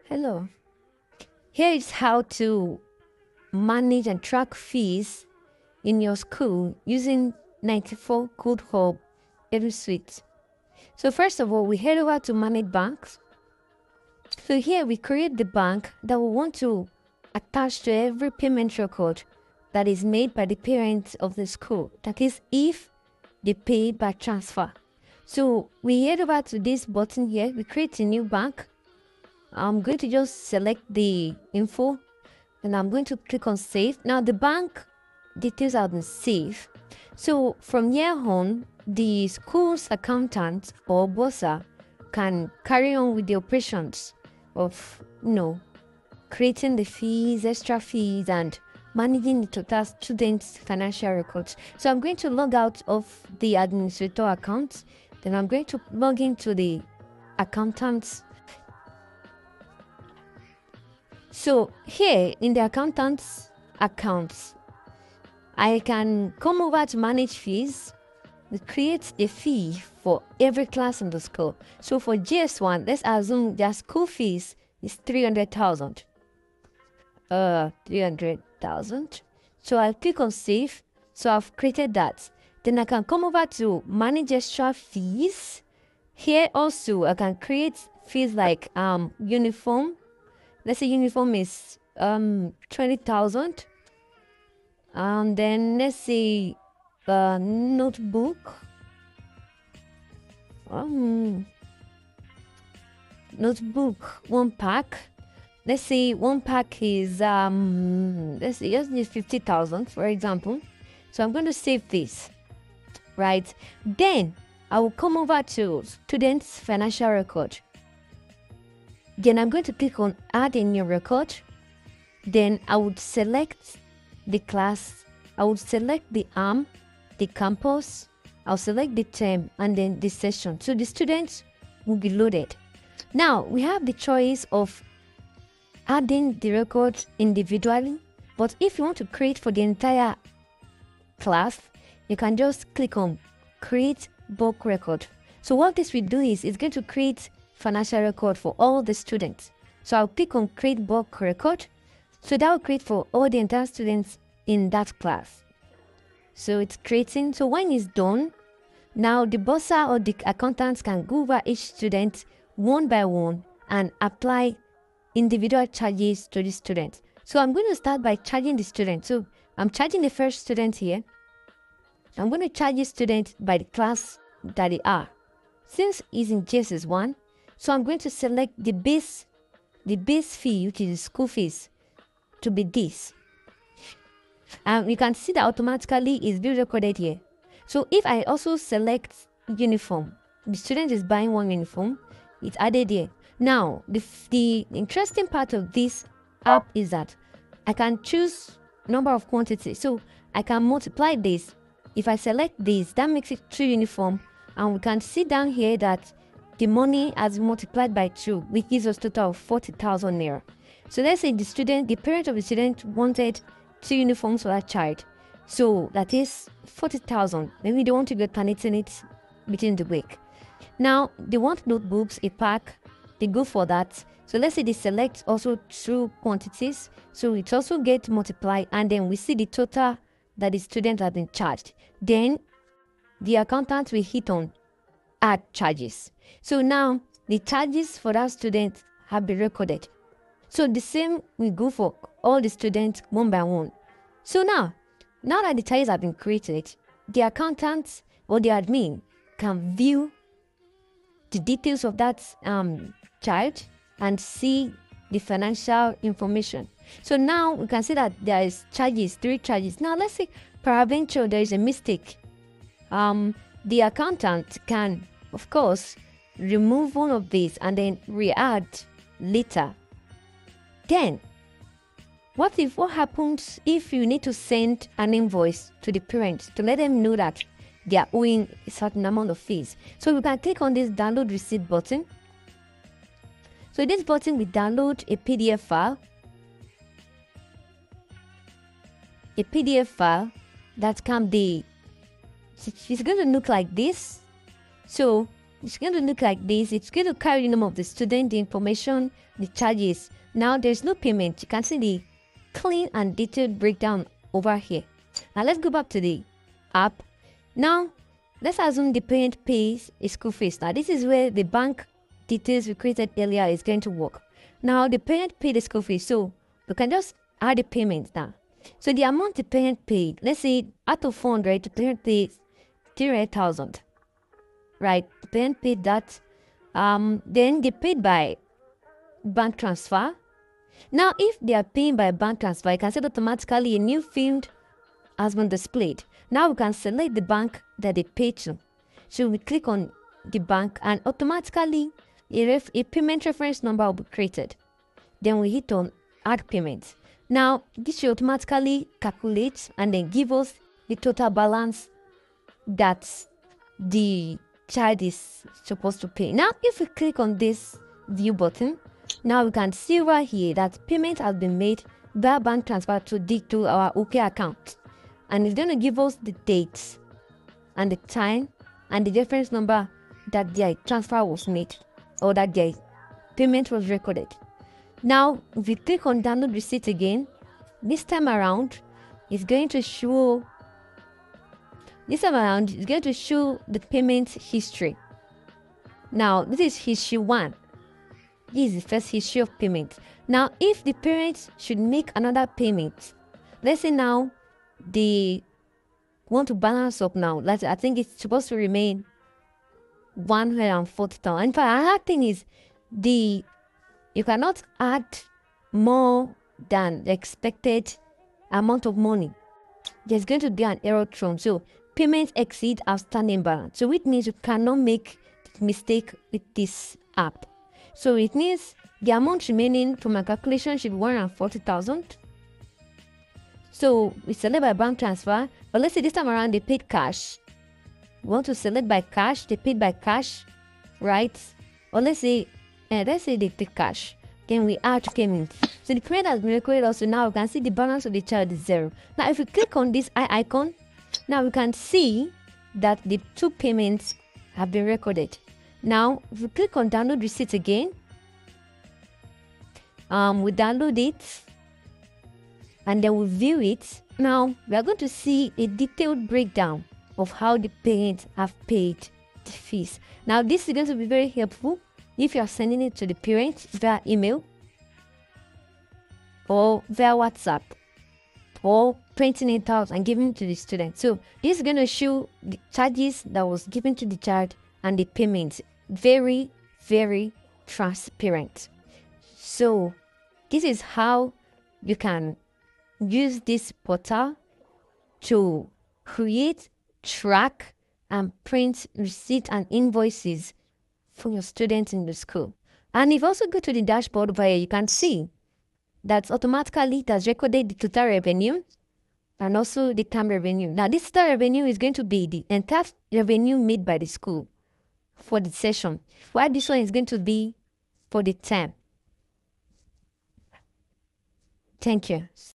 Hello. Here is how to manage and track fees in your school using 94CODEHUB Edusuite. So first of all, we head over to Manage Banks. So here we create the bank that we want to attach to every payment record that is made by the parents of the school. That is, if they pay by transfer. So we head over to this button here. We create a new bank. I'm going to just select the info and I'm going to click on save. Now the bank details have been saved. So from here on, the school's accountant or bossa can carry on with the operations of, creating the fees, extra fees, and managing the total students' financial records. So I'm going to log out of the administrator account. Then I'm going to log into the accountant's. So here in the accountant's accounts, I can come over to manage fees, create a fee for every class in the school. So for GS1, let's assume their school fees is 300,000. 300,000. So I'll click on save. So I've created that. Then I can come over to manage extra fees. Here also I can create fees like uniform. Let's say uniform is 20,000. And then let's say notebook. Notebook 1 pack. Let's say 1 pack is let's say just need 50,000 for example. So I'm going to save this, right? Then I will come over to students' financial record. Then I'm going to click on add a new record. Then I would select the class. I would select the arm, the campus. I'll select the term and then the session. So the students will be loaded. Now we have the choice of adding the record individually. But if you want to create for the entire class, you can just click on create bulk record. So what this will do is it's going to create financial record for all the students. So I'll click on create bulk record. So that will create for all the entire students in that class. So it's creating. So when it's done, now the bossa or the accountants can go over each student one by one and apply individual charges to the student. So I'm going to start by charging the student. So I'm charging the first student here. I'm going to charge the student by the class that they are. Since it's in JSS1, so I'm going to select the base fee, which is school fees, to be this. And you can see that automatically is being recorded here. So if I also select uniform, the student is buying one uniform, it's added here. Now, the interesting part of this app is that I can choose number of quantities. So I can multiply this. If I select this, that makes it 2 uniform. And we can see down here that the money has multiplied by 2, which gives us total of 40,000 naira. So let's say the parent of the student wanted 2 uniforms for that child. So that is 40,000. Maybe they want to get alternating it between the week. Now they want notebooks, a pack. They go for that. So let's say they select also 2 quantities. So it also gets multiplied, and then we see the total that the student has been charged. Then the accountant will hit on add charges. So now the charges for that student have been recorded. So the same will go for all the students one by one. So now that the charges have been created, the accountant or the admin can view the details of that child and see the financial information. So now we can see that there is charges, 3 charges. Now let's say peradventure there is a mistake. The accountant can, of course, remove one of these and then re-add later. Then, what happens if you need to send an invoice to the parents to let them know that they are owing a certain amount of fees? So you can click on this download receipt button. So this button will download a PDF file. A PDF file that can be, it's going to look like this. So It's going to look like this. It's going to carry the name of the student, the information, the charges. Now there's no payment. You can see the clean and detailed breakdown over here. Now let's go back to the app. Now let's assume the parent pays a school fees. Now this is where the bank details we created earlier is going to work. Now the parent paid the school fees, so we can just add the payment now. So the amount the parent paid, let's say out of 400, the parent paid 300,000. Right? The parent paid that. Then they paid by bank transfer. Now, if they are paying by bank transfer, you can see automatically a new field has been displayed. Now we can select the bank that they paid to. So we click on the bank and automatically a payment reference number will be created. Then we hit on add payment. Now this will automatically calculate and then give us the total balance that the child is supposed to pay. Now if we click on this view button, now we can see right here that payment has been made via bank transfer to our OK account, and it's going to give us the dates and the time and the reference number that their transfer was made or that their payment was recorded. Now if we click on download receipt again, this time around it's going to show the payment history. Now this is history 1. This is the first history of payment. Now if the parents should make another payment, let's say now they want to balance up now, I think it's supposed to remain 140,000. In fact, another thing is you cannot add more than the expected amount of money. There's going to be an error thrown. So payments exceed outstanding balance. So it means you cannot make mistake with this app. So it means the amount remaining from my calculation should be 140,000. So we select by bank transfer, but let's say this time around they paid cash. We want to select by cash. They paid by cash, right? Or let's say they paid cash. Then we add payment. So the payment has been recorded also. Now we can see the balance of the child is 0. Now if we click on this eye icon, now we can see that the 2 payments have been recorded. Now if we click on download receipt again, we download it and then we view it. Now we are going to see a detailed breakdown of how the parents have paid the fees. Now this is going to be very helpful if you are sending it to the parents via email or via WhatsApp, or printing it out and giving it to the student. So this is going to show the charges that was given to the child and the payments. Very, very transparent. So this is how you can use this portal to create, track, and print receipt and invoices for your students in the school. And if you also go to the dashboard over here, you can see that automatically it has recorded the total revenue and also the term revenue. Now this total revenue is going to be the entire revenue made by the school for the session, while this one is going to be for the term. Thank you.